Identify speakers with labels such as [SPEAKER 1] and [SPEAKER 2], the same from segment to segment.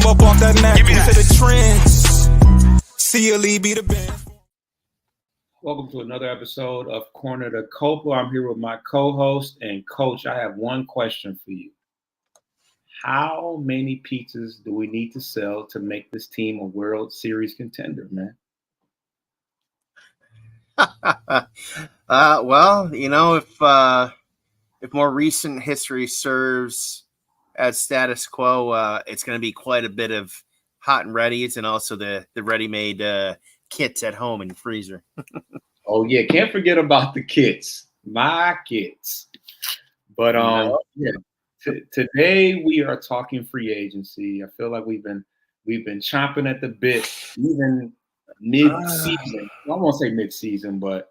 [SPEAKER 1] I'm up off that Mac, to the trends. CLE be the band.
[SPEAKER 2] Welcome to another episode of Corner to Copa. I'm here with my co-host and coach. I have one question for you. How many pizzas do we need to sell to make this team a World Series contender, man?
[SPEAKER 3] Well, you know, if more recent history serves as status quo, it's going to be quite a bit of hot and readies, and also the ready-made kits at home in the freezer.
[SPEAKER 2] Oh yeah, can't forget about the kits, my kits. But today we are talking free agency. I feel like we've been chomping at the bit, even mid-season. I won't say mid-season, but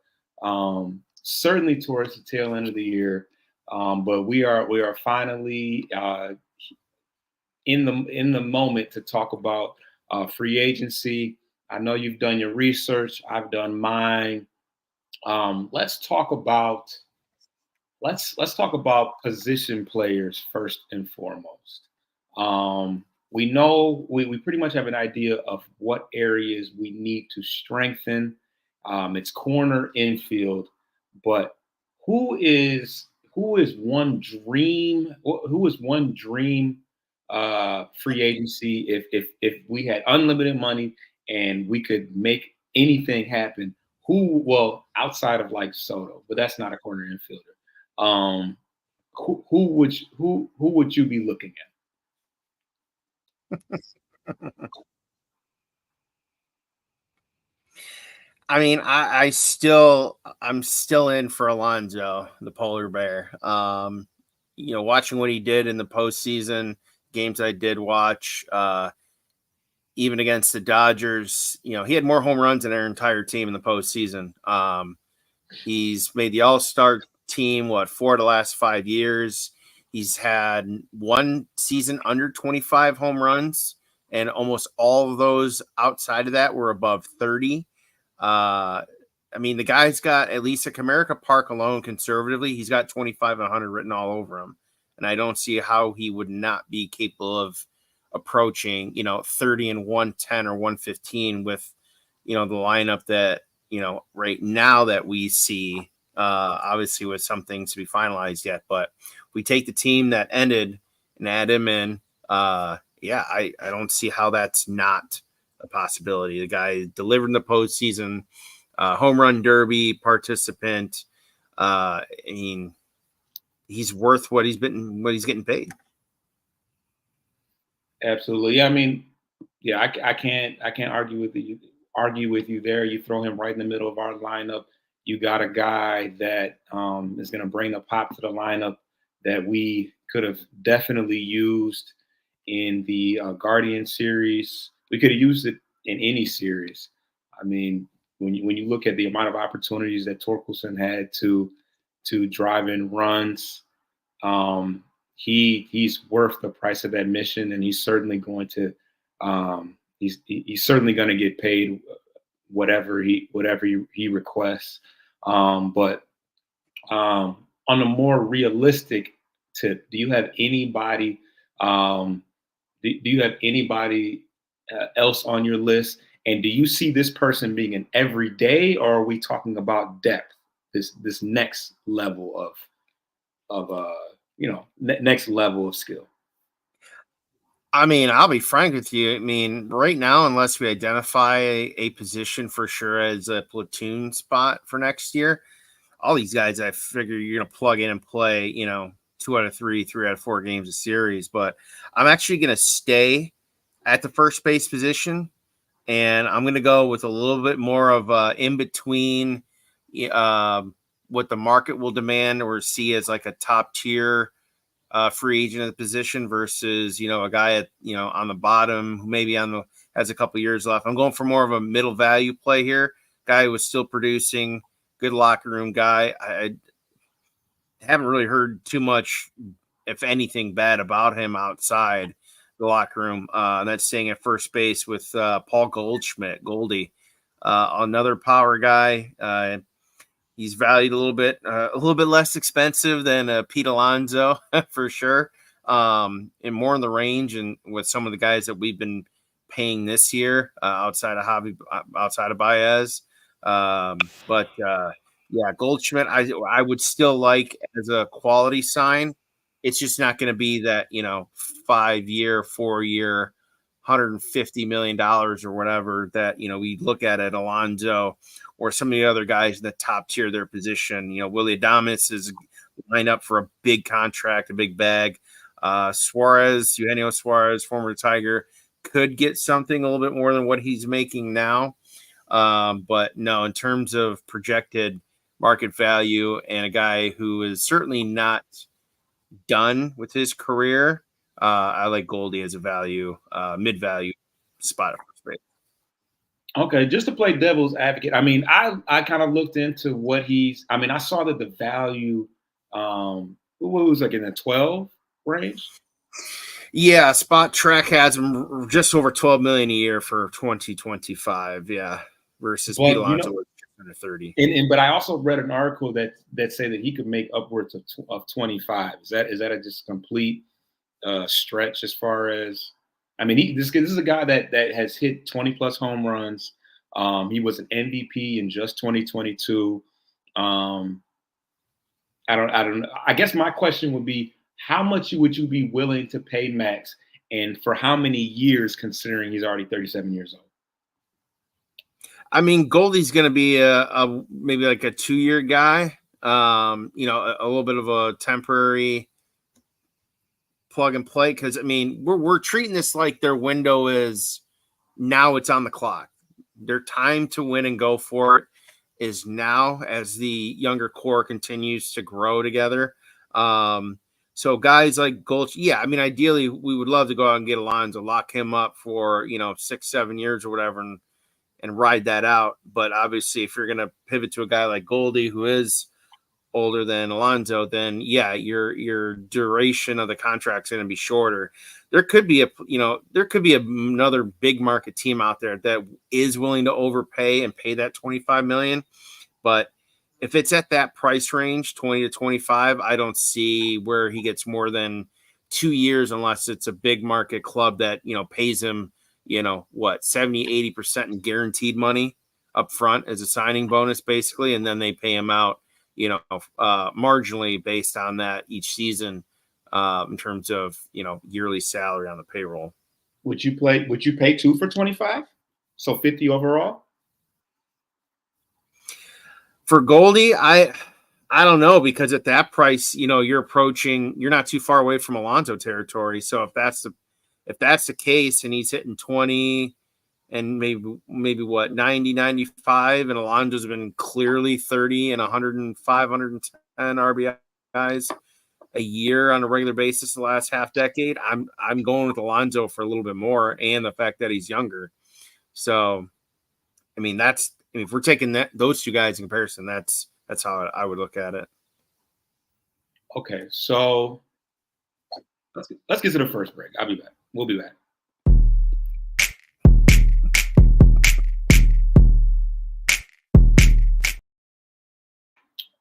[SPEAKER 2] certainly towards the tail end of the year. But we are finally in the moment to talk about free agency. I know you've done your research. I've done mine. Let's talk about position players first and foremost. We know we pretty much have an idea of what areas we need to strengthen. It's corner, infield, but who is one dream free agency if we had unlimited money and we could make anything happen? Outside of like Soto, but that's not a corner infielder. Who would you be looking at?
[SPEAKER 3] I mean, I'm still in for Alonso, the polar bear. Watching what he did in the postseason, games I did watch, even against the Dodgers, he had more home runs than our entire team in the postseason. He's made the All-Star team, 4 of the last 5 years. He's had one season under 25 home runs, and almost all of those outside of that were above 30. I mean, the guy's got, at least at Comerica Park alone, conservatively, he's got 25 and 100 written all over him. And I don't see how he would not be capable of approaching, 30 and 110 or 115 with, the lineup that, right now that we see, obviously with some things to be finalized yet. But we take the team that ended and add him in. I don't see how that's not a possibility. The guy delivered in the postseason, home run derby participant. I mean, he's worth what he's getting paid.
[SPEAKER 2] Absolutely. I mean, yeah, I can't argue with you there. You throw him right in the middle of our lineup. You got a guy that is going to bring a pop to the lineup that we could have definitely used in the Guardian series. We could have used it in any series. I mean, when you look at the amount of opportunities that Torkelson had to drive in runs, he's worth the price of admission, and he's certainly going to he's certainly going to get paid whatever he requests. But on a more realistic tip, do you have anybody else on your list? And do you see this person being an everyday, or are we talking about depth? This next level of next level of skill.
[SPEAKER 3] I mean, I'll be frank with you. I mean, right now, unless we identify a position for sure as a platoon spot for next year, all these guys, I figure you're going to plug in and play, 2 out of 3, 3 out of 4 games a series. But I'm actually going to stay at the first base position, and I'm going to go with a little bit more of in between what the market will demand or see as like a top tier free agent at the position versus, a guy at, on the bottom who maybe has a couple years left. I'm going for more of a middle value play here. Guy who was still producing, good locker room guy. I haven't really heard too much, if anything, bad about him outside the locker room. That's staying at first base with Paul Goldschmidt, Goldie, another power guy. He's valued a little bit less expensive than Pete Alonso for sure. and more in the range, and with some of the guys that we've been paying this year outside of Baez. Yeah, Goldschmidt, I would still like as a quality sign. It's just not going to be that 5-year, 4-year, $150 million or whatever that we look at Alonso or some of the other guys in the top tier of their position. Willy Adames is lined up for a big contract, a big bag. Eugenio Suarez, former Tiger, could get something a little bit more than what he's making now. But no, in terms of projected market value and a guy who is certainly not done with his career, I like Goldie as a value, mid-value spot at first base.
[SPEAKER 2] Okay, just to play devil's advocate, I mean, I kind of looked into what I saw that the value was like in the 12 range.
[SPEAKER 3] Yeah, Spot Track has him just over 12 million a year for 2025. Yeah, versus Pete Alonso was under 30.
[SPEAKER 2] But I also read an article that said that he could make upwards of 25. Is that a just complete stretch as far as? I mean, this is a guy that has hit 20 plus home runs. He was an MVP in just 2022. I guess my question would be, how much would you be willing to pay Max, and for how many years, considering he's already 37 years old?
[SPEAKER 3] I mean, Goldie's going to be a maybe like a 2-year guy. A little bit of a temporary plug and play, because I mean, we're treating this like their window is now. It's on the clock. Their time to win and go for it is now, as the younger core continues to grow together. So guys like Gold, yeah, I mean, ideally we would love to go out and get Alonso, lock him up for 6-7 years or whatever, and ride that out. But obviously, if you're going to pivot to a guy like Goldie, who is older than Alonso, then yeah, your duration of the contract's going to be shorter. There could be another big market team out there that is willing to overpay and pay that $25 million. But if it's at that price range, 20 to 25, I don't see where he gets more than 2 years, unless it's a big market club that pays him 70-80% in guaranteed money up front as a signing bonus, basically, and then they pay him out marginally based on that each season, in terms of yearly salary on the payroll.
[SPEAKER 2] Would you pay 2 for 25? So 50 overall?
[SPEAKER 3] For Goldie, I don't know, because at that price, you're not too far away from Alonso territory. So if that's the case, and he's hitting 20 and maybe what, 90, 95, and Alonso's been clearly 30 and 105, 110 RBIs a year on a regular basis the last half decade, I'm going with Alonso for a little bit more, and the fact that he's younger. So, I mean, if we're taking those two guys in comparison, that's how I would look at it.
[SPEAKER 2] Okay, so let's get to the first break. I'll be back. We'll be back.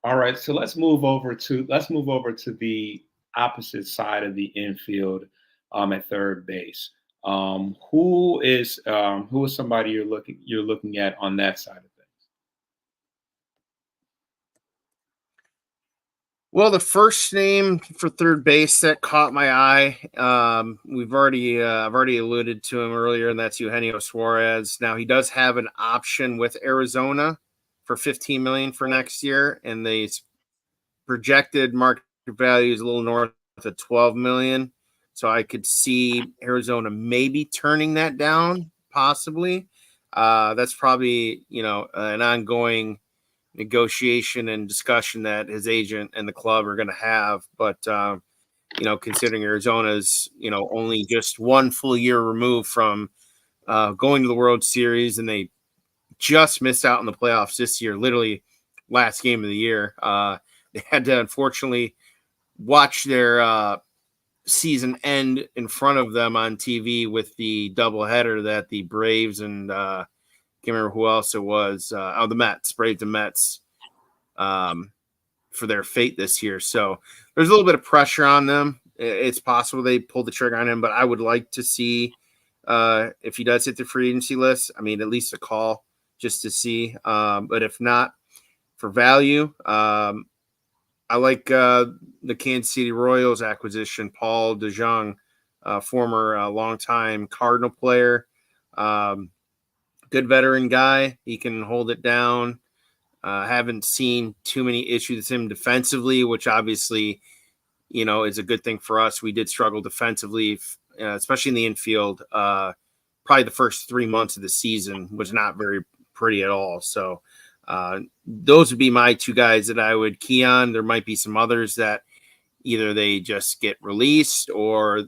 [SPEAKER 2] All right, so let's move over to the opposite side of the infield, at third base. Who is somebody you're looking at on that side of things?
[SPEAKER 3] Well, the first name for third base that caught my eye, I've already alluded to him earlier, and that's Eugenio Suarez. Now, he does have an option with Arizona for $15 million for next year, and the projected market value is a little north of $12 million. So I could see Arizona maybe turning that down, possibly. That's probably an ongoing negotiation and discussion that his agent and the club are going to have. But considering Arizona's only just one full year removed from going to the World Series, and they just missed out on the playoffs this year, literally last game of the year. They had to unfortunately watch their season end in front of them on TV with the doubleheader that the Braves and can't remember who else it was. The Mets, Braves and Mets, for their fate this year. So there's a little bit of pressure on them, it's possible they pull the trigger on him, but I would like to see if he does hit the free agency list. I mean, at least a call just to see. But if not, for value, I like the Kansas City Royals acquisition, Paul DeJong, former longtime Cardinal player. Good veteran guy. He can hold it down. Haven't seen too many issues with him defensively, which obviously, is a good thing for us. We did struggle defensively, especially in the infield. Probably the first 3 months of the season was not very pretty at all. So those would be my two guys that I would key on. There might be some others that either they just get released or,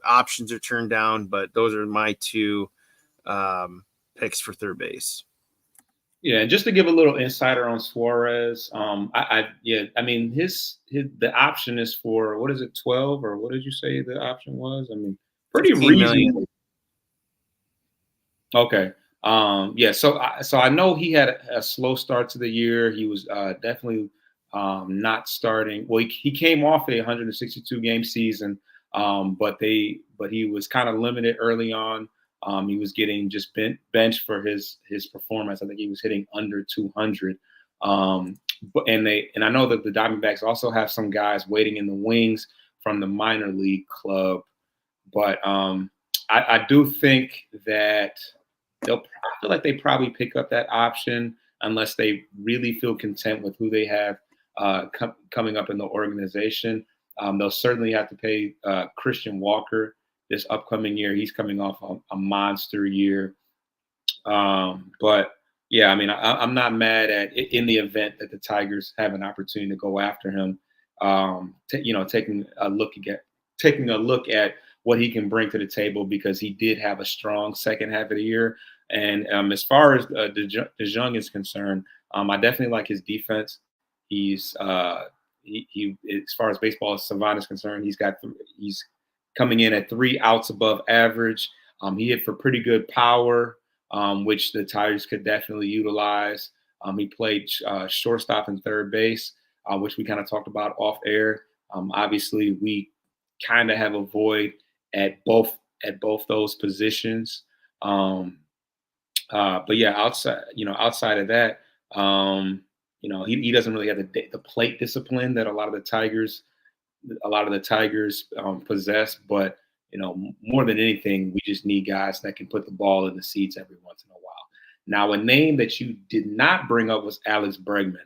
[SPEAKER 3] options are turned down, but those are my two picks for third base.
[SPEAKER 2] Yeah, and just to give a little insider on Suarez, I mean the option is for, what is it, 12, or what did you say the option was? I mean, pretty reasonable. Okay. So I know he had a slow start to the year. He was definitely not starting. Well, he came off a 162 game season, but he was kind of limited early on. He was getting just benched for his performance. I think he was hitting under 200. And I know that the Diamondbacks also have some guys waiting in the wings from the minor league club. But I do think that I feel like they probably pick up that option unless they really feel content with who they have coming up in the organization. They'll certainly have to pay Christian Walker this upcoming year. He's coming off a monster year. But yeah, I mean, I'm not mad at in the event that the Tigers have an opportunity to go after him. Taking a look at what he can bring to the table, because he did have a strong second half of the year. And as far as DeJong is concerned, I definitely like his defense. He's he as far as baseball savant is concerned, he's coming in at 3 outs above average. He hit for pretty good power, which the Tigers could definitely utilize. He played shortstop and third base, which we kind of talked about off air. Obviously, we kind of have a void at both those positions. But yeah, outside of that, he doesn't really have the plate discipline that a lot of the Tigers possess. But more than anything, we just need guys that can put the ball in the seats every once in a while. Now, a name that you did not bring up was Alex Bregman.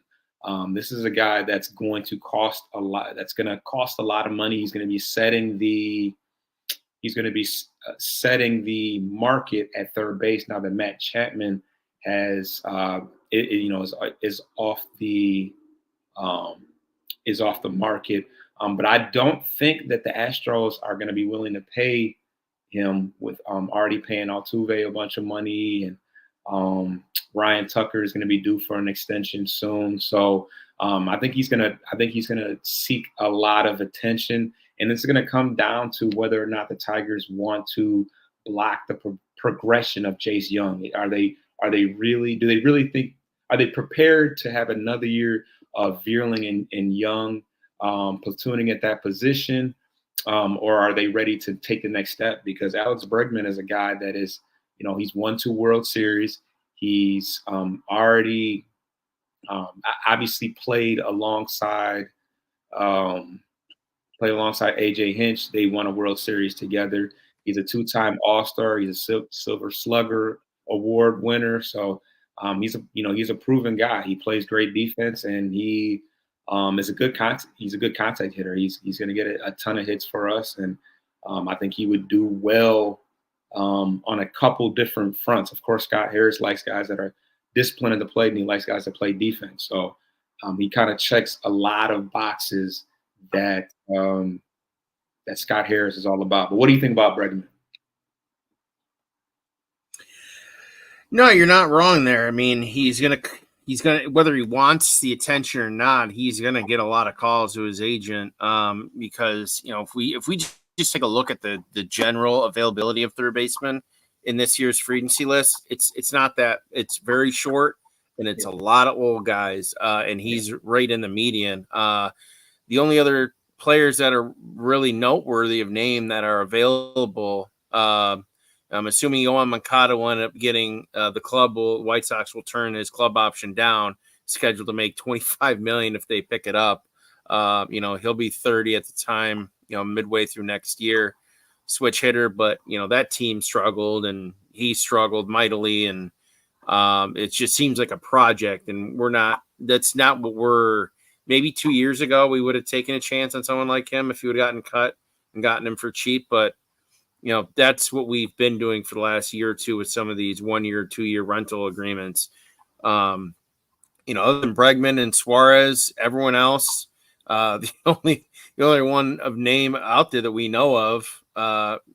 [SPEAKER 2] This is a guy that's going to cost a lot. That's going to cost a lot of money. He's going to be setting the market at third base now that Matt Chapman has is off the market. But I don't think that the Astros are going to be willing to pay him with already paying Altuve a bunch of money, and Ryan Tucker is going to be due for an extension soon. So I think he's going to seek a lot of attention, and it's going to come down to whether or not the Tigers want to block the progression of Chase Young. Are they prepared to have another year of Vierling and Young platooning at that position, or are they ready to take the next step? Because Alex Bregman is a guy that is, he's won 2 World Series. He's already obviously played alongside AJ Hinch. They won a World Series together. He's a 2-time All-Star. He's a Silver Slugger Award winner. So he's a proven guy. He plays great defense, and he is a good contact hitter. He's going to get a ton of hits for us, and I think he would do well on a couple different fronts. Of course, Scott Harris likes guys that are disciplined at the plate, and he likes guys that play defense. So he kind of checks a lot of boxes that Scott Harris is all about. But what do you think about Bregman?
[SPEAKER 3] No, you're not wrong there. I mean, he's gonna whether he wants the attention or not, he's gonna get a lot of calls to his agent because if we just take a look at the general availability of third baseman in this year's free agency list, it's not that, it's very short, and it's a lot of old guys, and he's right in the median. The only other players that are really noteworthy of name that are available. I'm assuming Yohan Moncada will end up getting White Sox will turn his club option down, scheduled to make $25 million if they pick it up. He'll be 30 at the time, midway through next year, switch hitter. But, that team struggled and he struggled mightily. And it just seems like a project. And that's not what maybe 2 years ago, we would have taken a chance on someone like him if he would have gotten cut and gotten him for cheap. But, that's what we've been doing for the last year or two with some of these 1 year, 2 year rental agreements. Other than Bregman and Suarez, everyone else, the only one of name out there that we know of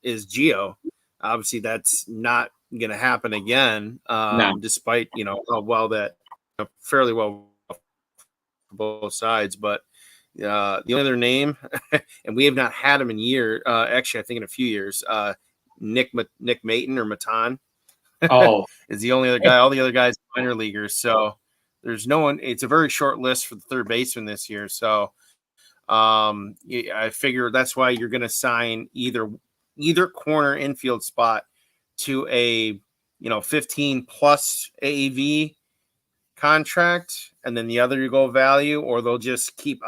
[SPEAKER 3] is Gio. Obviously, that's not going to happen again, despite how well that fairly well for both sides. But the only other name, and we have not had him in actually, I think in a few years, Nick Maton or Matan.
[SPEAKER 2] Oh,
[SPEAKER 3] is the only other guy. All the other guys are minor leaguers. So there's no one. It's a very short list for the third baseman this year. So I figure that's why you're going to sign either corner infield spot to a 15 plus AAV contract, and then the other you go value, or they'll just keep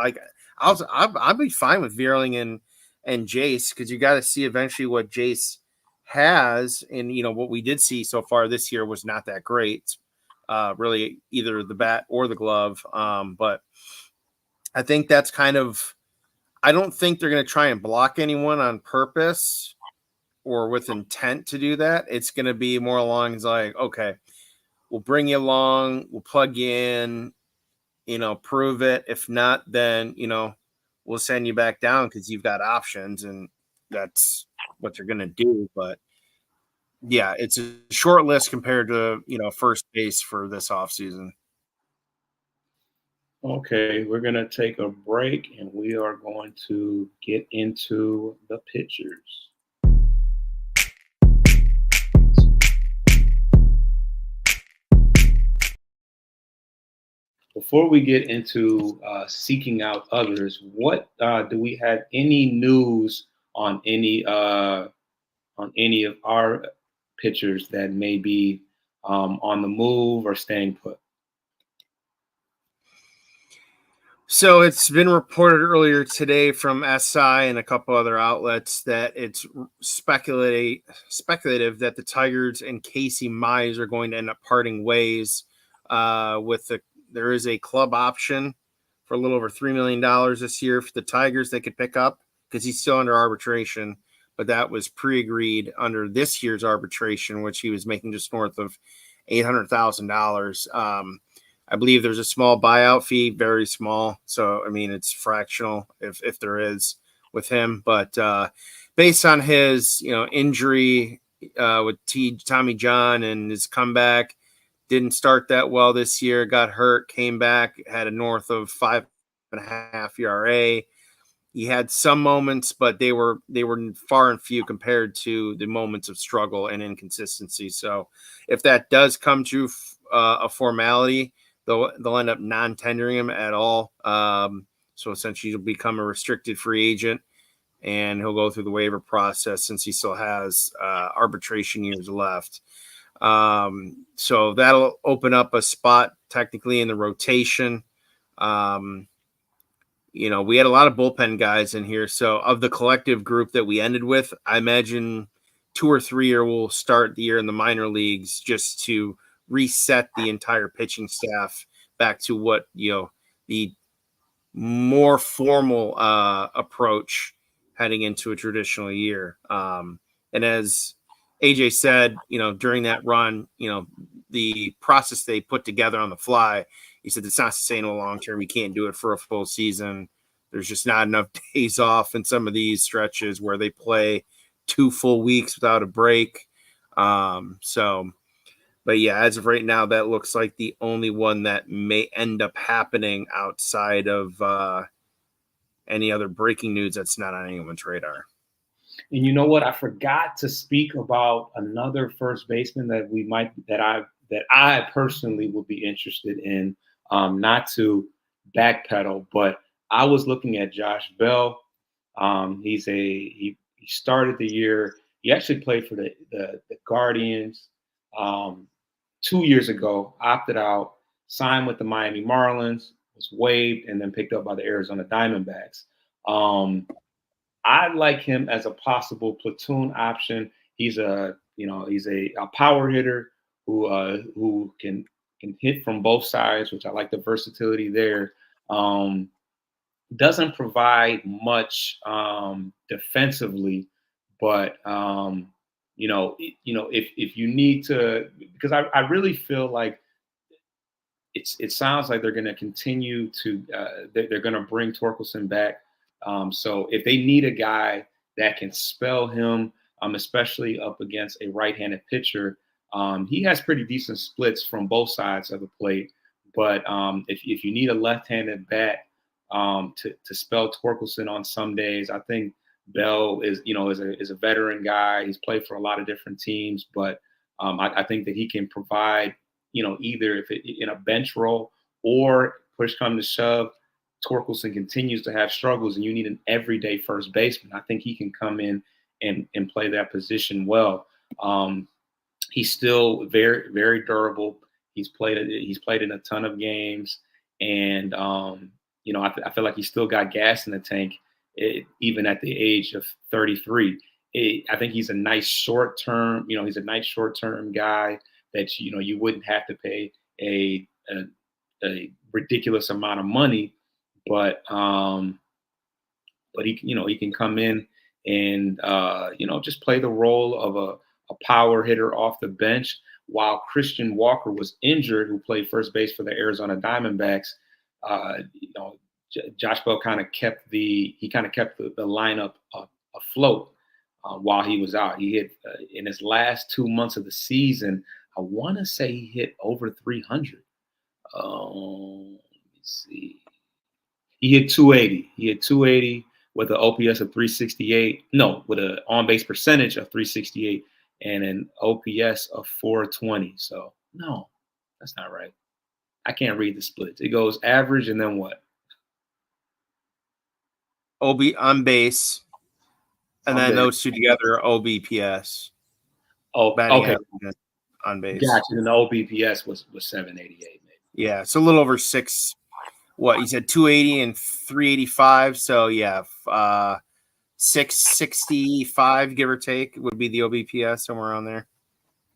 [SPEAKER 3] I'll be fine with Vierling and Jace, because you got to see eventually what Jace has, and what we did see so far this year was not that great, really, either the bat or the glove. But I think that's I don't think they're going to try and block anyone on purpose or with intent to do that. It's going to be more along as like, okay, we'll bring you along, we'll plug you in, prove it. If not, then, we'll send you back down because you've got options, and that's what they're going to do. But yeah, it's a short list compared to, first base for this offseason.
[SPEAKER 2] Okay, we're going to take a break and we are going to get into the pitchers. Before we get into seeking out others, what do we have any news on any of our pitchers that may be on the move or staying put?
[SPEAKER 3] So it's been reported earlier today from SI and a couple other outlets that it's speculative that the Tigers and Casey Mize are going to end up parting ways. There is a club option for a little over $3 million this year for the Tigers they could pick up, because he's still under arbitration, but that was pre-agreed under this year's arbitration, which he was making just north of $800,000. I believe there's a small buyout fee, very small. So, I mean, it's fractional if there is with him. But based on his, injury with Tommy John and his comeback, didn't start that well this year, got hurt, came back, had a north of 5.5 ERA. He had some moments, but they were far and few compared to the moments of struggle and inconsistency. So if that does come to a formality, they'll end up non-tendering him at all. So essentially he'll become a restricted free agent, and he'll go through the waiver process since he still has arbitration years left. So that'll open up a spot technically in the rotation. We had a lot of bullpen guys in here. So of the collective group that we ended with, I imagine 2 or 3 will start the year in the minor leagues just to reset the entire pitching staff back to what, the more formal approach heading into a traditional year. And as AJ said, during that run, the process they put together on the fly, he said it's not sustainable long term. You can't do it for a full season. There's just not enough days off in some of these stretches where they play 2 full weeks without a break. But yeah, as of right now, that looks like the only one that may end up happening outside of any other breaking news that's not on anyone's radar.
[SPEAKER 2] And you know what? I forgot to speak about another first baseman that I personally would be interested in, not to backpedal, but I was looking at Josh Bell He started the year. He actually played for the Guardians 2 years ago. Opted out, signed with the Miami Marlins, was waived, and then picked up by the Arizona Diamondbacks. I like him as a possible platoon option. He's a power hitter who can hit from both sides, which I like the versatility there. Doesn't provide much defensively, but if you need to, because I really feel like it sounds like they're going to continue to they're going to bring Torkelson back. So if they need a guy that can spell him, especially up against a right-handed pitcher, he has pretty decent splits from both sides of the plate. But if you need a left-handed bat to spell Torkelson on some days, I think Bell is a veteran guy. He's played for a lot of different teams, but I think that he can provide, either in a bench role or push come to shove, Torkelson continues to have struggles and you need an everyday first baseman. I think he can come in and play that position well. He's still very, very durable. He's played in a ton of games, and I feel like he's still got gas in the tank, even at the age of 33. I think he's a nice short term. He's a nice short term guy that you wouldn't have to pay a ridiculous amount of money, but he can come in and just play the role of a power hitter off the bench. While Christian Walker was injured, who played first base for the Arizona Diamondbacks, Josh Bell kind of kept the lineup afloat while he was out. He hit in his last 2 months of the season, I want to say he hit over 300. Let me see. He hit 280. He hit 280 with an OPS of 368. No, with an on-base percentage of 368 and an OPS of 420. So, no, that's not right. I can't read the splits. It goes average and then what?
[SPEAKER 3] OB on base, and then those two together are OBPS.
[SPEAKER 2] Oh, okay.
[SPEAKER 3] On base.
[SPEAKER 2] Gotcha. And the OBPS was 788. Maybe.
[SPEAKER 3] Yeah, so a little over 6. What he said, 280 and 385. So yeah, 665, give or take, would be the OBPS, somewhere around there.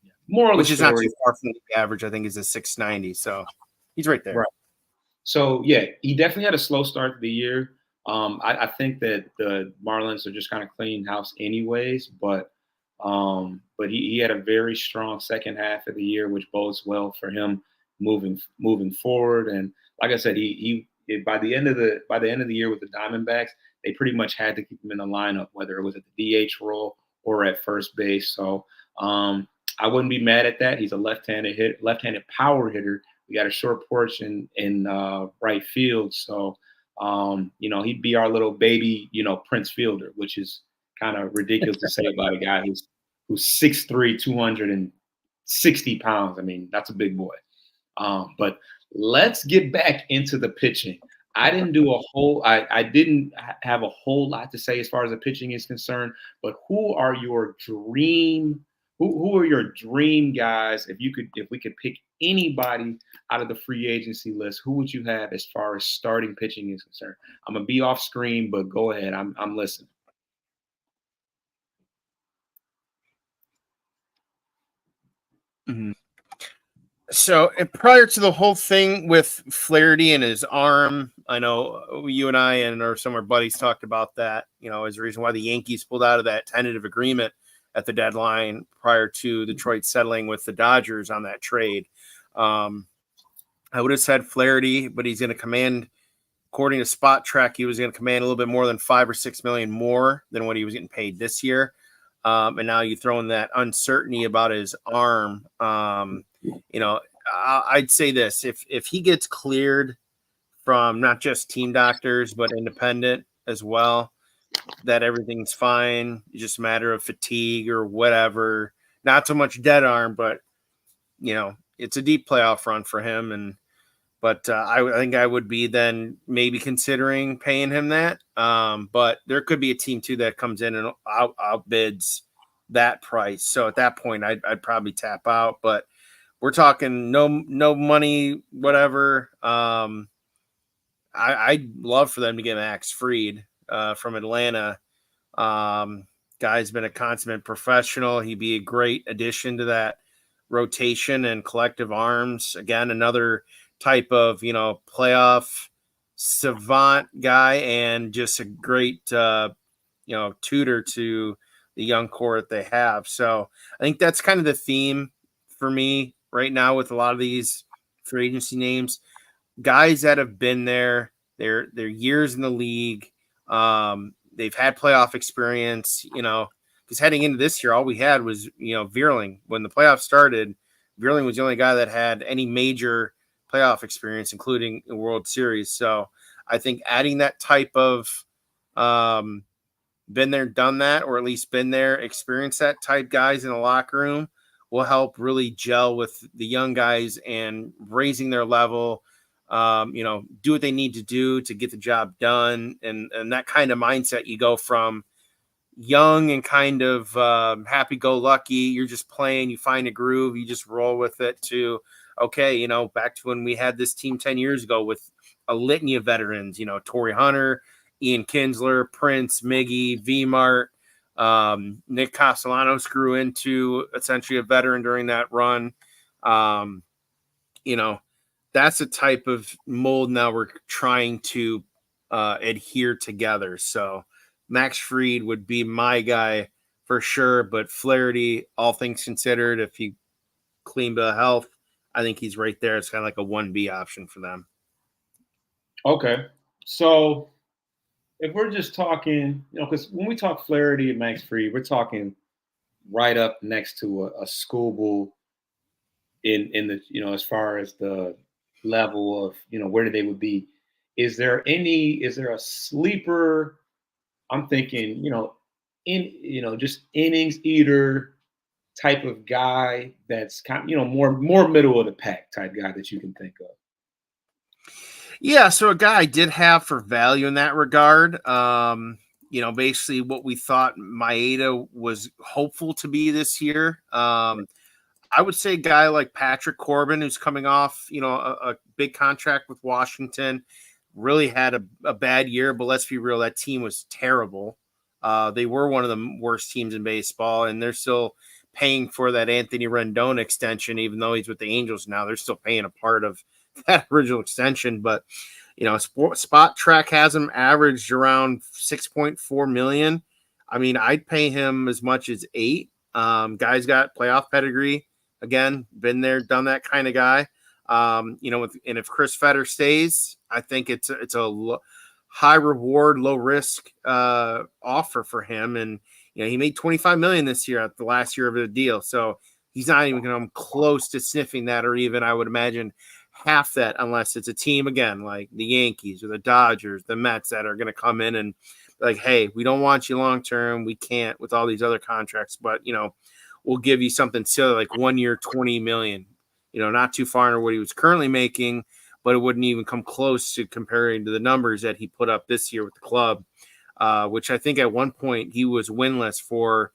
[SPEAKER 2] Yeah. More
[SPEAKER 3] which is not too far from the average. I think is a 690. So he's right there.
[SPEAKER 2] Right. So yeah, he definitely had a slow start to the year. I think that the Marlins are just kind of cleaning house anyways, but he had a very strong second half of the year, which bodes well for him moving forward. And like I said, he by the end of the year with the Diamondbacks, they pretty much had to keep him in the lineup, whether it was at the DH role or at first base. So I wouldn't be mad at that. He's a left-handed power hitter. We got a short porch in right field, so he'd be our little baby, Prince Fielder, which is kind of ridiculous to say about a guy who's 6'3", 260 pounds. I mean, that's a big boy. But let's get back into the pitching. I didn't have a whole lot to say as far as the pitching is concerned, but who are your dream guys? If we could pick anybody out of the free agency list, who would you have as far as starting pitching is concerned? I'm gonna be off screen, but go ahead. I'm listening.
[SPEAKER 3] Mm-hmm. So prior to the whole thing with Flaherty and his arm, I know you and I and some of our buddies talked about that, as the reason why the Yankees pulled out of that tentative agreement at the deadline prior to Detroit settling with the Dodgers on that trade. I would have said Flaherty, but he's going to command, according to Spot Track, he was going to command a little bit more than $5 or $6 million more than what he was getting paid this year. And now you throw in that uncertainty about his arm. I'd say this: if he gets cleared from not just team doctors but independent as well, that everything's fine. It's just a matter of fatigue or whatever. Not so much dead arm, but it's a deep playoff run for him, and But I think I would be then maybe considering paying him that. But there could be a team too that comes in and outbids that price. So at that point, I'd probably tap out. But we're talking no money, whatever. I'd love for them to get Max Fried from Atlanta. Guy's been a consummate professional. He'd be a great addition to that rotation and collective arms. Again, another type of, playoff savant guy and just a great, tutor to the young core that they have. So I think that's kind of the theme for me right now with a lot of these free agency names. Guys that have been there, they're years in the league. They've had playoff experience, because heading into this year, all we had was, Vierling. When the playoffs started, Vierling was the only guy that had any major playoff experience, including the World Series. So I think adding that type of been there, done that, or at least been there, experienced that type guys in the locker room will help really gel with the young guys and raising their level. Do what they need to do to get the job done. And that kind of mindset, you go from young and kind of happy-go-lucky, you're just playing, you find a groove, you just roll with it, to, okay, back to when we had this team 10 years ago with a litany of veterans, Torrey Hunter, Ian Kinsler, Prince, Miggy, V-Mart, Nick Castellanos grew into essentially a veteran during that run. That's a type of mold now we're trying to adhere together. So Max Fried would be my guy for sure, but Flaherty, all things considered, if he clean bill of health, I think he's right there. It's kind of like a 1B option for them.
[SPEAKER 2] Okay. So if we're just talking, because when we talk Flaherty and Max Fried, we're talking right up next to a Skubal in the, as far as the level of, where they would be. Is there a sleeper? I'm thinking, just innings eater type of guy that's kind of, more middle of the pack type guy that you can think of.
[SPEAKER 3] Yeah, so a guy I did have for value in that regard. Basically what we thought Maeda was hopeful to be this year. I would say a guy like Patrick Corbin, who's coming off, a big contract with Washington, really had a bad year, but let's be real, that team was terrible. They were one of the worst teams in baseball, and they're still paying for that Anthony Rendon extension, even though he's with the Angels now. They're still paying a part of that original extension. But, Spot Track has him averaged around 6.4 million. I mean, I'd pay him as much as 8. Guy's got playoff pedigree. Again, been there, done that kind of guy. And if Chris Fetter stays, I think it's a high reward, low risk offer for him. And he made $25 million this year at the last year of the deal, so he's not even going to come close to sniffing that, or even, I would imagine, half that, unless it's a team again like the Yankees or the Dodgers, the Mets, that are going to come in and like, hey, we don't want you long term. We can't with all these other contracts, but we'll give you something silly like 1 year, $20 million. Not too far under what he was currently making, but it wouldn't even come close to comparing to the numbers that he put up this year with the club, which I think at one point he was winless for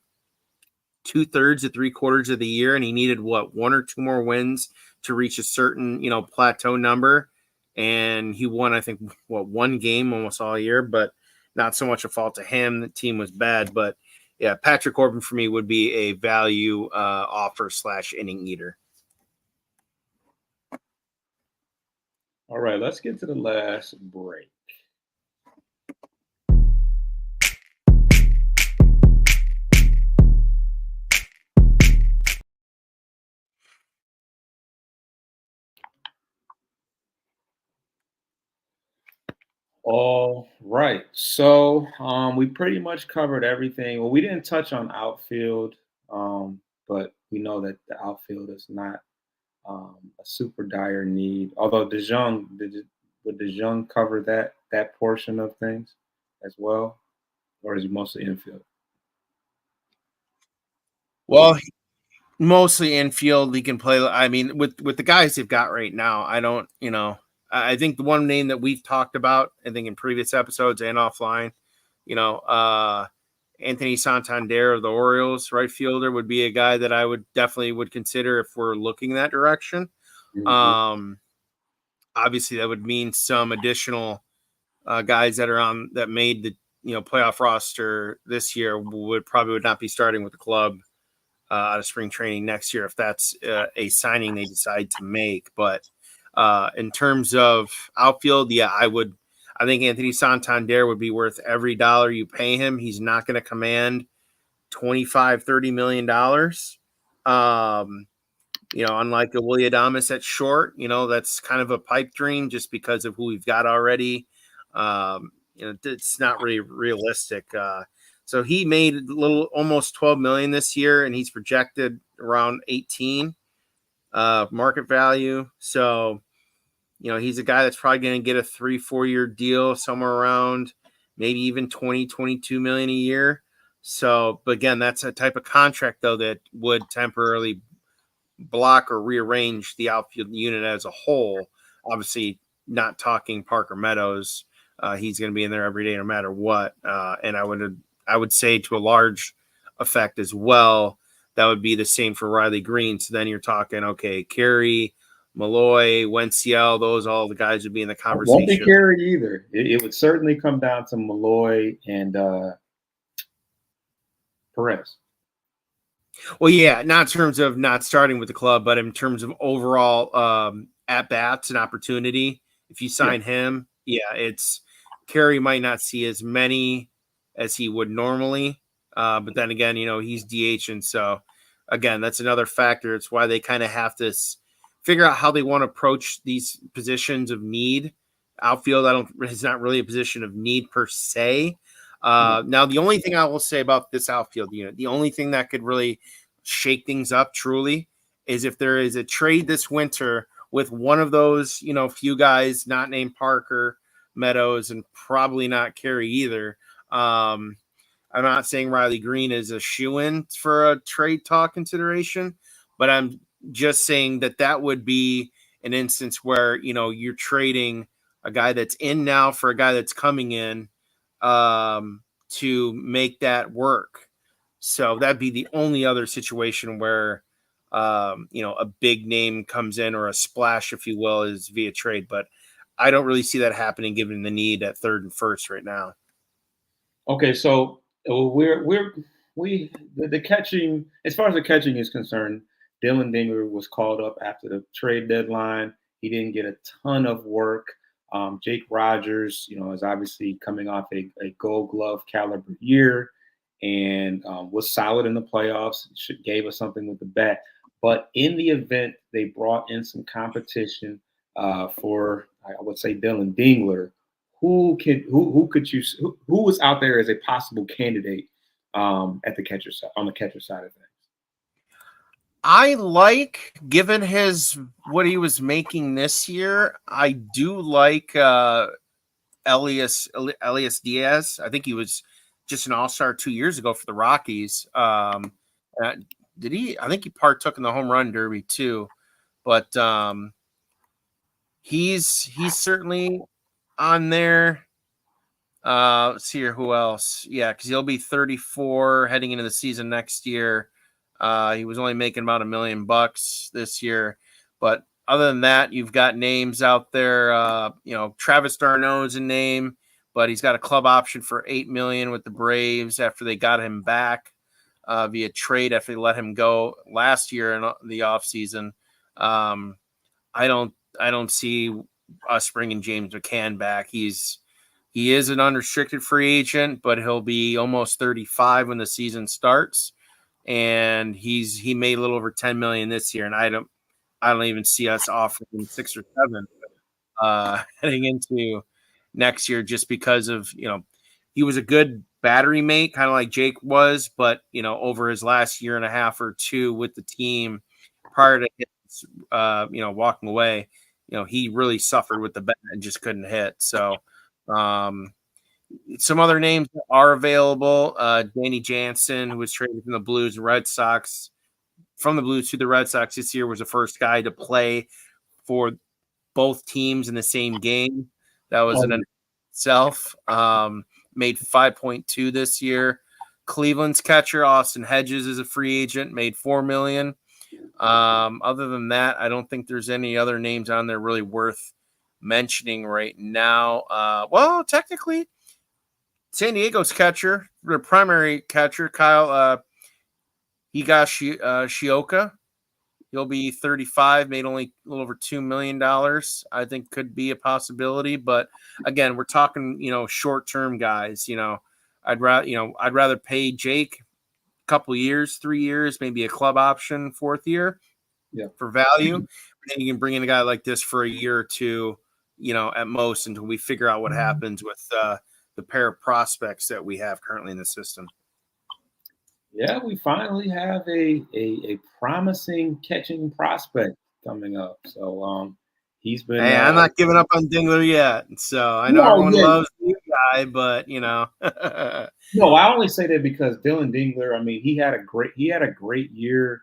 [SPEAKER 3] 2/3 to 3/4 of the year, and he needed 1 or 2 more wins to reach a certain plateau number, and he won, I think, 1 game almost all year, but not so much a fault to him. The team was bad, but yeah, Patrick Corbin for me would be a value offer / inning eater.
[SPEAKER 2] All right, let's get to the last break. All right, so we pretty much covered everything. Well, we didn't touch on outfield, but we know that the outfield is not a super dire need. Although would DeJong cover that portion of things as well, or is he mostly infield?
[SPEAKER 3] Well, mostly infield. He can play. I mean, with the guys they've got right now, I don't, I think the one name that we've talked about, I think in previous episodes and offline, Anthony Santander of the Orioles, right fielder, would be a guy that I would definitely consider if we're looking that direction.
[SPEAKER 2] Mm-hmm.
[SPEAKER 3] Obviously, that would mean some additional guys that made the playoff roster this year would not be starting with the club out of spring training next year if that's a signing they decide to make. But in terms of outfield, I think Anthony Santander would be worth every dollar you pay him. He's not going to command $25-30 million. Unlike a Willy Adames at short, that's kind of a pipe dream just because of who we've got already. It's not really realistic. So he made almost $12 million this year, and he's projected around 18 market value. So, he's a guy that's probably going to get a 3-4 year deal somewhere around maybe even 20-22 million a year. So, but again, that's a type of contract though that would temporarily block or rearrange the outfield unit as a whole. Obviously, not talking Parker Meadows. He's going to be in there every day no matter what. And I would say to a large effect as well, that would be the same for Riley Green. So then you're talking, okay, Carey, Malloy, Wenciel, all the guys would be in the conversation.
[SPEAKER 2] Won't be Carey either. It would certainly come down to Malloy and Perez.
[SPEAKER 3] Well, yeah, not in terms of not starting with the club, but in terms of overall at-bats and opportunity. If you sign him, it's Carey might not see as many as he would normally. But then again, he's DH. And so, again, that's another factor. It's why they kind of have to figure out how they want to approach these positions of need. Outfield, is not really a position of need per se. Now, the only thing I will say about this outfield unit, the only thing that could really shake things up truly is if there is a trade this winter with one of those, few guys not named Parker, Meadows, and probably not Carey either. I'm not saying Riley Green is a shoo-in for a trade talk consideration, but I'm just saying that would be an instance where, you're trading a guy that's in now for a guy that's coming in to make that work. So that'd be the only other situation where, a big name comes in or a splash, if you will, is via trade. But I don't really see that happening given the need at third and first right now.
[SPEAKER 2] Okay, so the catching, as far as the catching is concerned, Dylan Dingler was called up after the trade deadline. He didn't get a ton of work. Jake Rogers, is obviously coming off a Gold Glove caliber year and was solid in the playoffs. Gave us something with the bat. But in the event they brought in some competition for, I would say, Dylan Dingler, who was out there as a possible candidate at the catcher side, on the catcher side of things?
[SPEAKER 3] I like, given what he was making this year, I do like Elias Diaz. I think he was just an all-star 2 years ago for the Rockies. Did he? I think he partook in the home run derby too, but he's certainly on there. Let's see here, who else? Yeah, because he'll be 34 heading into the season next year. He was only making about $1 million this year, but other than that, you've got names out there. Travis d'Arnaud is a name, but he's got a club option for $8 million with the Braves after they got him back via trade after they let him go last year in the offseason. I don't see us bringing James McCann back. He is an unrestricted free agent, but he'll be almost 35 when the season starts. And he made a little over 10 million this year. And I don't even see us offering 6 or 7 heading into next year, just because of, he was a good battery mate, kind of like Jake was, but, over his last year and a half or two with the team prior to his, walking away, he really suffered with the bat and just couldn't hit. So, some other names are available. Danny Jansen, who was traded from the Blues and Red Sox, from the Blues to the Red Sox this year, was the first guy to play for both teams in the same game. That was in itself. Made 5.2 this year. Cleveland's catcher Austin Hedges is a free agent, made $4 million. Other than that, I don't think there's any other names on there really worth mentioning right now. Well, technically, San Diego's catcher, their primary catcher, Kyle Higashioka, he'll be 35, made only a little over $2 million. I think could be a possibility, but again, we're talking, short-term guys. I'd rather pay Jake a couple years, 3 years, maybe a club option, 4th year, for value. And then you can bring in a guy like this for a year or two, at most, until we figure out what happens with the pair of prospects that we have currently in the system.
[SPEAKER 2] Yeah, we finally have a promising catching prospect coming up. So he's been.
[SPEAKER 3] Hey, I'm not giving up on Dingler yet. So I know everyone loves the guy, but
[SPEAKER 2] No, I only say that because Dylan Dingler. I mean, he had a great year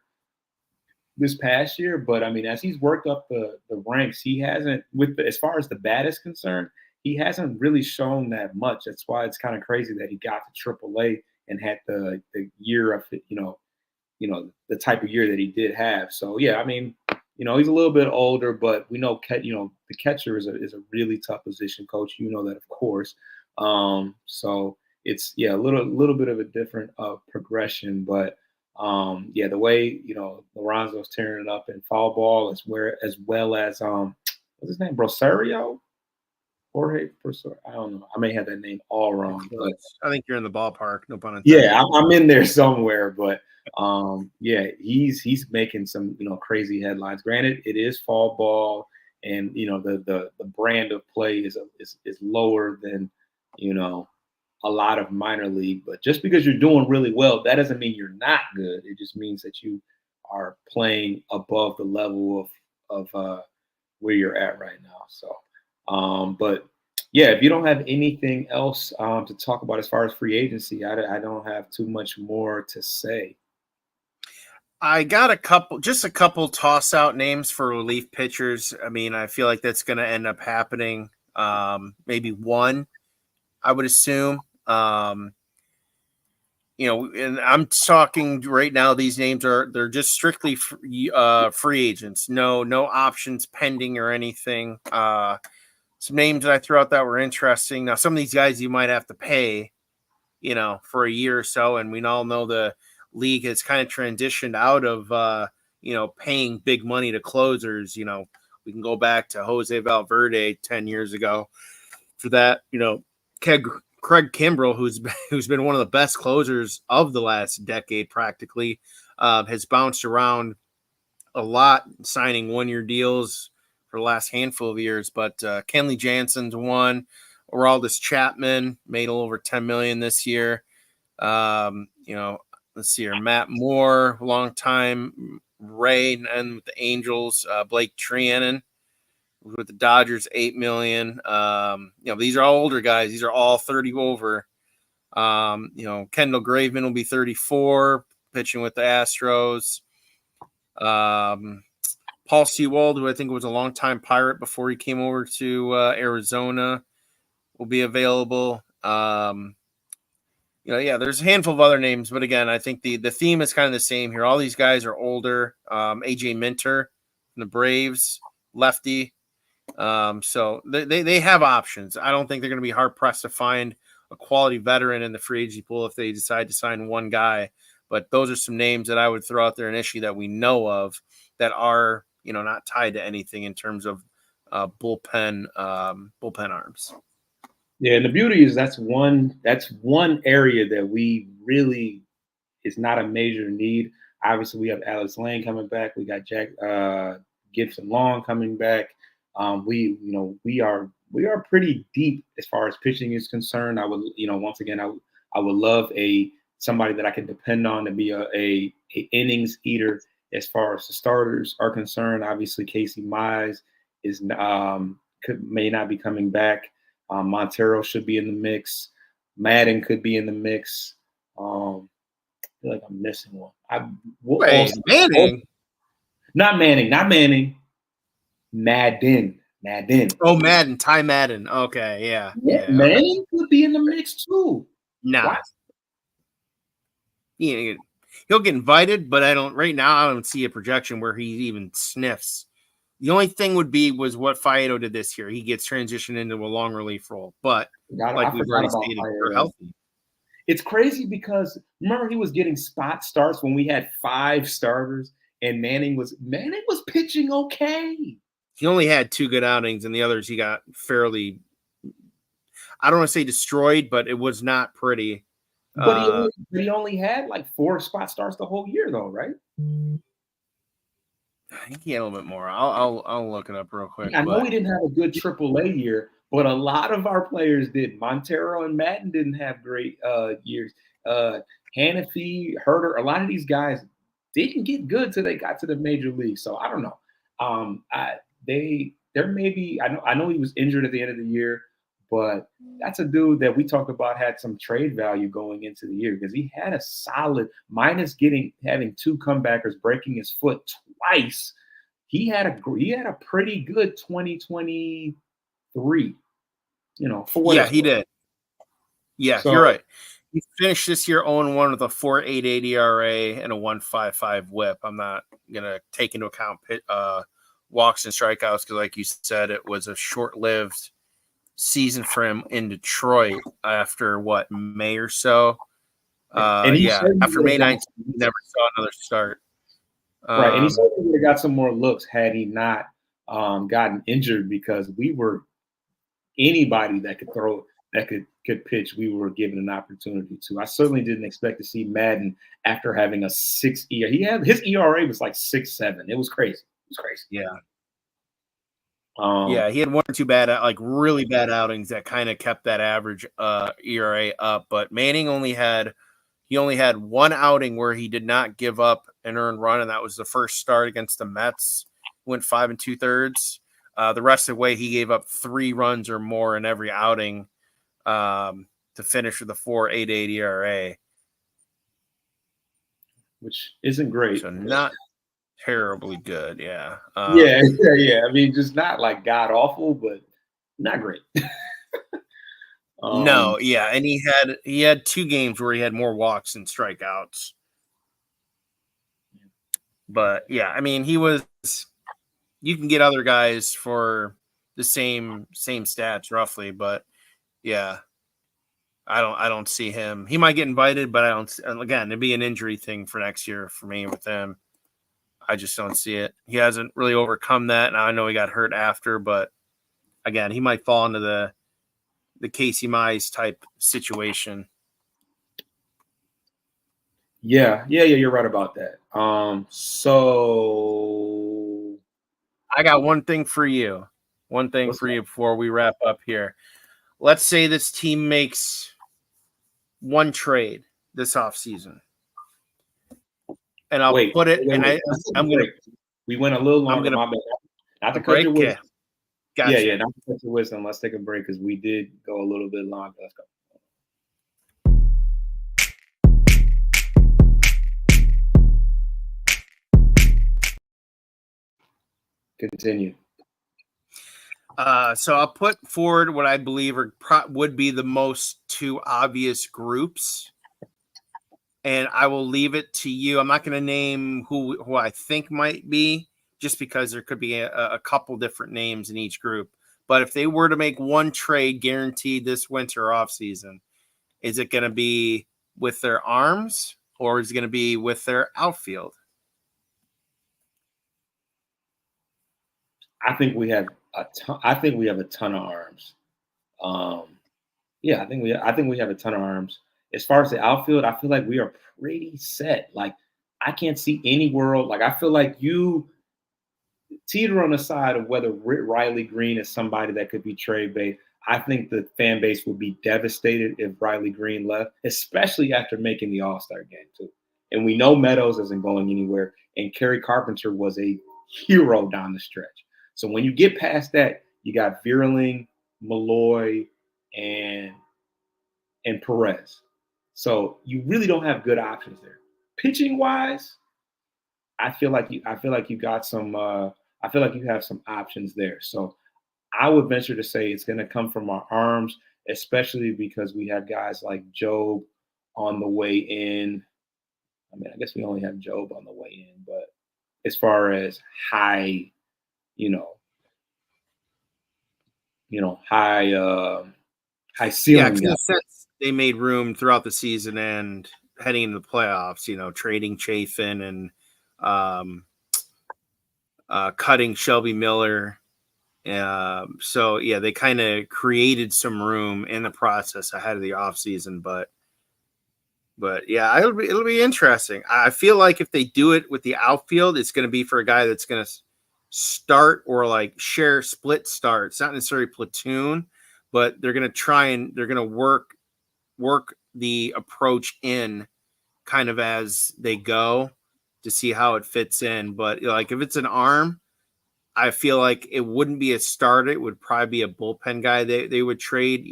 [SPEAKER 2] this past year, but I mean, as he's worked up the ranks, he hasn't as far as the bat is concerned, he hasn't really shown that much. That's why it's kind of crazy that he got to AAA and had the year of the type of year that he did have. So yeah, I mean, he's a little bit older, but we know the catcher is a really tough position, Coach. You know that, of course. So it's a little bit of a different progression, but the way Lorenzo's tearing it up in foul ball as well as what's his name, Rosario. Jorge, I don't know. I may have that name all wrong, but
[SPEAKER 3] I think you're in the ballpark. No pun intended.
[SPEAKER 2] Yeah, I'm in there somewhere, but he's making some crazy headlines. Granted, it is fall ball, and the brand of play is lower than a lot of minor league. But just because you're doing really well, that doesn't mean you're not good. It just means that you are playing above the level of where you're at right now. So. But yeah, if you don't have anything else to talk about as far as free agency, I don't have too much more to say.
[SPEAKER 3] I got a couple toss out names for relief pitchers. I mean, I feel like that's going to end up happening. Maybe one, I would assume. And I'm talking right now. These names they're just strictly free agents. No options pending or anything. Some names that I threw out that were interesting. Now, some of these guys you might have to pay, for a year or so. And we all know the league has kind of transitioned out of, paying big money to closers. We can go back to Jose Valverde 10 years ago for that. Craig Kimbrell, who's been one of the best closers of the last decade, practically, has bounced around a lot, signing 1-year deals for the last handful of years, but Kenley Jansen's one. Aroldis Chapman made a little over $10 million this year. Let's see here. Matt Moore, long time Ray, and with the Angels. Blake Trianon with the Dodgers, $8 million. These are all older guys. These are all 30 over. Kendall Graveman will be 34, pitching with the Astros. Paul Sewald, who I think was a longtime Pirate before he came over to Arizona, will be available. There's a handful of other names, but again, I think the theme is kind of the same here. All these guys are older. AJ Minter from the Braves, lefty. So they have options. I don't think they're going to be hard pressed to find a quality veteran in the free agency pool if they decide to sign one guy. But those are some names that I would throw out there initially that we know of that are not tied to anything in terms of bullpen arms.
[SPEAKER 2] Yeah, and the beauty is that's one area that we really is not a major need. Obviously, we have Alex Lane coming back. We got Jack Gibson Long coming back. We are pretty deep as far as pitching is concerned. I would once again I would love somebody that I can depend on to be a innings eater. As far as the starters are concerned, obviously Casey Mize may not be coming back. Montero should be in the mix. Madden could be in the mix. I feel like I'm missing one.
[SPEAKER 3] Manning?
[SPEAKER 2] Not Manning. Madden. Madden.
[SPEAKER 3] Oh, Madden, Ty Madden. Okay, yeah.
[SPEAKER 2] Manning could be in the mix too.
[SPEAKER 3] Nah.
[SPEAKER 2] Why?
[SPEAKER 3] Yeah, he'll get invited, but I don't see a projection where he even sniffs. The only thing was what Faedo did this year. He gets transitioned into a long relief role, but like we've already stated, we're healthy.
[SPEAKER 2] It's crazy because remember he was getting spot starts when we had 5 starters, and Manning was pitching okay.
[SPEAKER 3] He only had 2 good outings, and the others he got fairly, I don't want to say destroyed, but it was not pretty.
[SPEAKER 2] But he only had like 4 spot starts the whole year, though, right?
[SPEAKER 3] I think he had a little bit more. I'll look it up real quick.
[SPEAKER 2] I know he didn't have a good AAA year, but a lot of our players did. Montero and Madden didn't have great years. Hannafy, Herter, a lot of these guys didn't get good till they got to the major league. So I don't know. There may be. I know he was injured at the end of the year, but that's a dude that we talked about had some trade value going into the year because he had a solid minus having 2 comebackers breaking his foot twice. He had a pretty good 2023. For what?
[SPEAKER 3] Yeah, he did. Yeah, so, you're right. He finished this year 0-1 with a 4.88 ERA and a 1.55 WHIP. I'm not gonna take into account walks and strikeouts because, like you said, it was a short-lived season for him in Detroit after May or so. After May 19th, he never saw another start.
[SPEAKER 2] Right, and he said he would have got some more looks had he not gotten injured because we were anybody that could throw, that could pitch, we were given an opportunity to. I certainly didn't expect to see Madden after having a 6 ERA. His ERA was like 6.7. It was crazy.
[SPEAKER 3] Yeah. He had 1 or 2 really bad outings that kind of kept that average ERA up. But Manning only had 1 outing where he did not give up an earned run, and that was the first start against the Mets. Went 5 2/3. The rest of the way, he gave up 3 runs or more in every outing to finish with a 4.88 ERA,
[SPEAKER 2] which isn't great.
[SPEAKER 3] So not terribly good, yeah.
[SPEAKER 2] Yeah. I mean, just not like god awful, but not great.
[SPEAKER 3] No, yeah, and he had 2 games where he had more walks than strikeouts. But yeah, I mean, you can get other guys for the same stats roughly, but yeah, I don't see him. He might get invited, but I don't. Again, it'd be an injury thing for next year for me with him. I just don't see it. He hasn't really overcome that, and I know he got hurt after, but again, he might fall into the Casey Mize type situation.
[SPEAKER 2] Yeah, you're right about that. So
[SPEAKER 3] I got one thing for you. Before we wrap up here. Let's say this team makes 1 trade this offseason. And I'll put it, I'm going to.
[SPEAKER 2] We went a little longer. Not to cut your wisdom.
[SPEAKER 3] Gotcha.
[SPEAKER 2] Yeah, not to cut your wisdom. Let's take a break because we did go a little bit longer. Let's go. Continue.
[SPEAKER 3] So I'll put forward what I believe would be the most 2 obvious groups, and I will leave it to you. I'm not going to name who I think might be, just because there could be a couple different names in each group. But if they were to make 1 trade guaranteed this winter off season, is it going to be with their arms or is it going to be with their outfield?
[SPEAKER 2] I think we have a ton. I think we have a ton of arms. I think we have a ton of arms. As far as the outfield, I feel like we are pretty set. Like I can't see any world. Like I feel like you teeter on the side of whether Riley Green is somebody that could be trade bait. I think the fan base would be devastated if Riley Green left, especially after making the All-Star game too. And we know Meadows isn't going anywhere, and Kerry Carpenter was a hero down the stretch. So when you get past that, you got Vierling, Malloy, and Perez. So you really don't have good options there. Pitching wise, I feel like you got some. I feel like you have some options there. So I would venture to say it's going to come from our arms, especially because we have guys like Job on the way in. I mean, I guess we only have Job on the way in, but as far as high, you know, high, high
[SPEAKER 3] Yeah,
[SPEAKER 2] ceiling
[SPEAKER 3] because in
[SPEAKER 2] guys.
[SPEAKER 3] a sense, they made room throughout the season and heading into the playoffs, trading Chafin and um, cutting Shelby Miller. So, yeah, they kind of created some room in the process ahead of the offseason. But yeah, it'll be interesting. I feel like if they do it with the outfield, it's going to be for a guy that's going to start or like share split starts, not necessarily platoon, but they're going to try and they're going to work the approach in kind of as they go to see how it fits in. But like if it's an arm, I feel like it wouldn't be a starter. It would probably be a bullpen guy. They would trade,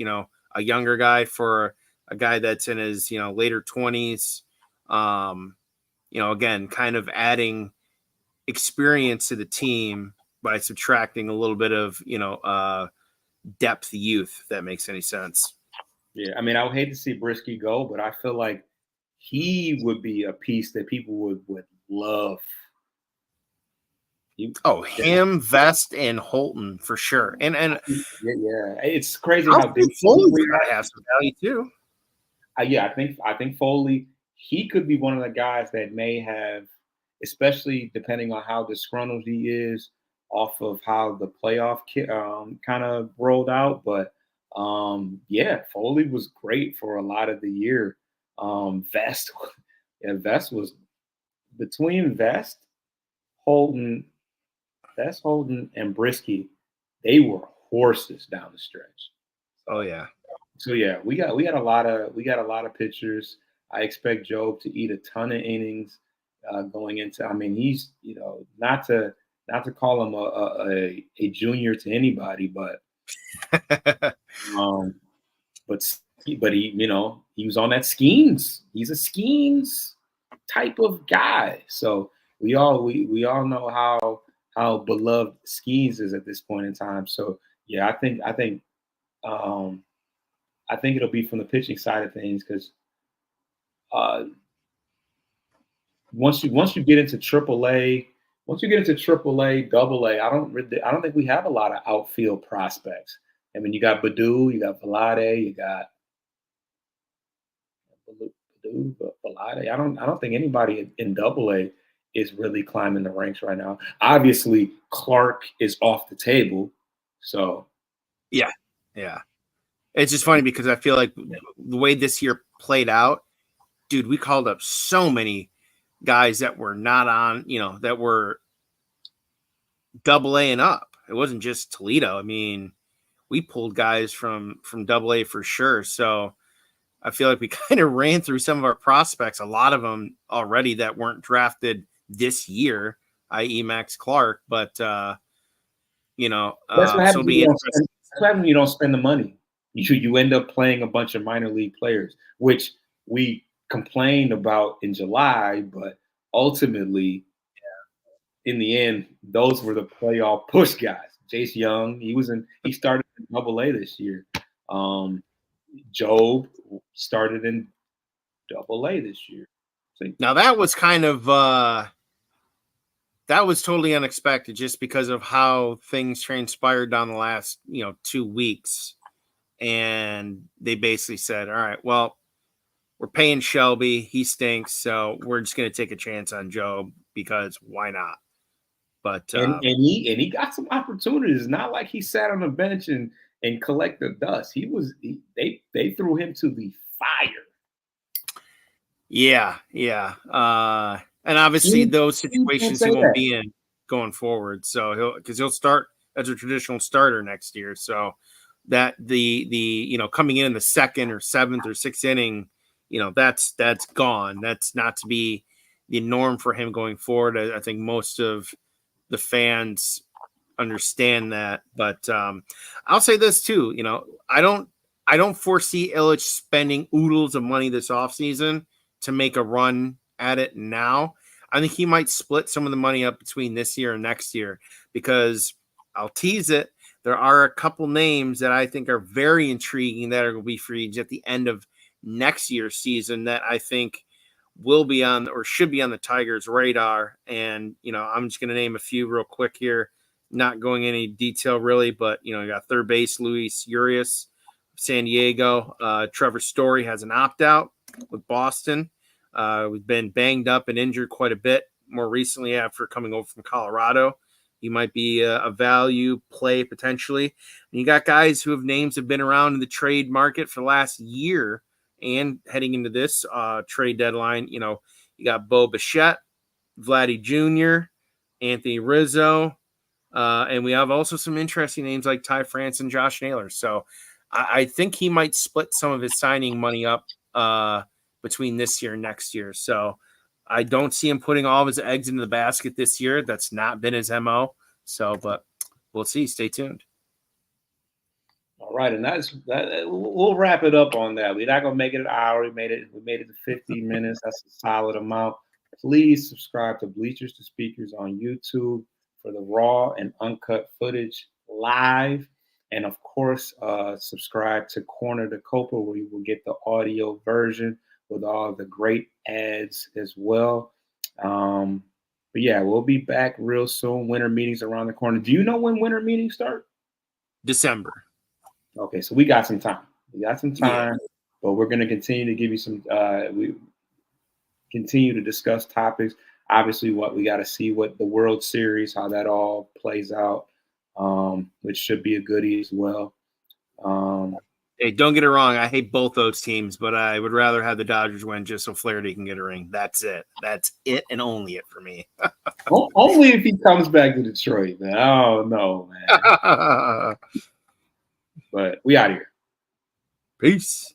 [SPEAKER 3] a younger guy for a guy that's in his, later 20s. Again, kind of adding experience to the team by subtracting a little bit of, depth youth, if that makes any sense.
[SPEAKER 2] Yeah, I mean, I would hate to see Brisky go, but I feel like he would be a piece that people would love.
[SPEAKER 3] Him, Vest, and Holton for sure. And
[SPEAKER 2] yeah, it's crazy
[SPEAKER 3] how
[SPEAKER 2] how big
[SPEAKER 3] Foley's gonna have some value too.
[SPEAKER 2] Yeah, I think Foley, he could be one of the guys that may have, especially depending on how disgruntled he is off of how the playoff kind of rolled out. But yeah, Foley was great for a lot of the year. Vest, Vest was between Holton, Holden, and Brisky. They were horses down the stretch.
[SPEAKER 3] Oh yeah.
[SPEAKER 2] So yeah, we got a lot of pitchers. I expect Job to eat a ton of innings going into. I mean, he's not to call him a junior to anybody, but but he was on that Skeens. He's a Skeens type of guy. So we all know how beloved Skeens is at this point in time. So yeah, I think it'll be from the pitching side of things because once you get into AAA, Double A, I don't think we have a lot of outfield prospects. I mean, you got Baddoo, you got Vlade, you got Baddoo, Vlade. I don't think anybody in Double A is really climbing the ranks right now. Obviously, Clark is off the table, so
[SPEAKER 3] yeah. It's just funny because I feel like the way this year played out, dude, we called up so many guys that were not on, that were Double A and up. It wasn't just Toledo. I mean, we pulled guys from Double A for sure. So I feel like we kind of ran through some of our prospects, a lot of them already that weren't drafted this year, i.e. Max Clark. But,
[SPEAKER 2] that's what happens when you don't spend the money. You end up playing a bunch of minor league players, which we complained about in July, but ultimately, in the end, those were the playoff push guys. Jace Young, he started in Double A this year. Job started in Double A this year. So,
[SPEAKER 3] now that was kind of that was totally unexpected just because of how things transpired down the last 2 weeks. And they basically said, all right, well, we're paying Shelby. He stinks. So we're just going to take a chance on Job because why not? But
[SPEAKER 2] and he got some opportunities. Not like he sat on the bench and collected dust. They threw him to the fire.
[SPEAKER 3] Yeah. And obviously those situations he won't be in going forward. So he'll start as a traditional starter next year. So that the coming in the second or seventh or sixth inning, that's gone. That's not to be the norm for him going forward. I think most of the fans understand that, but I'll say this too. I don't foresee Illich spending oodles of money this offseason to make a run at it now. I think he might split some of the money up between this year and next year because I'll tease it. there are a couple names that I think are very intriguing that are going to be free agents at the end of next year's season that I think will be on or should be on the Tigers' radar. And, I'm just going to name a few real quick here, not going any detail really, but, you got third base Luis Urias, San Diego. Trevor Story has an opt-out with Boston. We've been banged up and injured quite a bit more recently after coming over from Colorado. He might be a value play potentially. And you got guys who have names have been around in the trade market for the last year and heading into this trade deadline. You got Bo Bichette, Vladdy Jr., Anthony Rizzo, and we have also some interesting names like Ty France and Josh Naylor. So I think he might split some of his signing money up between this year and next year. So I don't see him putting all of his eggs into the basket this year. That's not been his MO. So, but we'll see. Stay tuned.
[SPEAKER 2] All right, and that. We'll wrap it up on that. We're not gonna make it an hour. We made it to 50 minutes. That's a solid amount. Please subscribe to Bleachers to Speakers on YouTube for the raw and uncut footage live, and of course, subscribe to Corner to Copa, where you will get the audio version with all the great ads as well. But yeah, we'll be back real soon. Winter meetings around the corner. Do you know when winter meetings start?
[SPEAKER 3] December.
[SPEAKER 2] Okay, so we got some time. But we're going to continue to give you some. We continue to discuss topics. Obviously, what we got to see what the World Series, how that all plays out, which should be a goodie as well.
[SPEAKER 3] Hey, don't get it wrong. I hate both those teams, but I would rather have the Dodgers win just so Flaherty can get a ring. That's it. That's it and only it for me.
[SPEAKER 2] Only if he comes back to Detroit, man. Oh, no, man. But we out of here.
[SPEAKER 3] Peace.